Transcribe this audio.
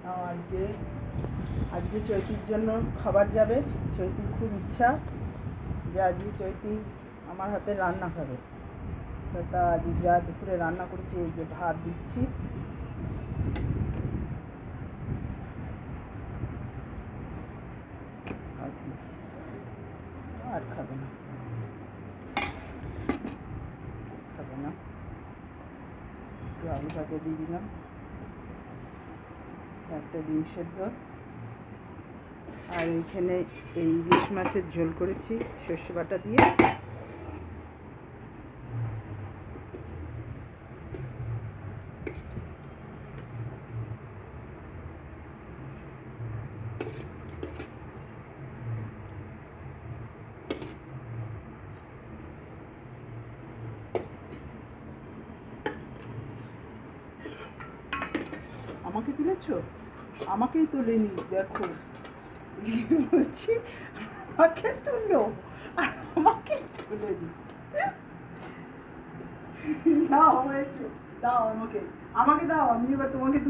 আজকে আজকে চৈতির জন্য খাবার যাবে। চৈতির খুব ইচ্ছা যে আজকে চৈতি আমার হাতে রান্না খাবে। তা আজকে যা দুপুরে রান্না করেছি, এই যে ভাত দিচ্ছি। ভাত দিচ্ছি, আর খাবে না, খাবে না। একটু আলু ভাতে দিয়ে দিলাম, একটা ডিম সেদ্ধ, আর এইখানে এই ইলিশ মাছের ঝোল করেছি সর্ষে বাটা দিয়ে। আমাকে তুলেছো? আমাকেই তোলেনি, দেখো বলছি আমাকে তুলো আর আমাকে তুলে দি। দাও হয়েছে, দাও আমাকে, আমাকে দাও, আমি এবার তোমাকে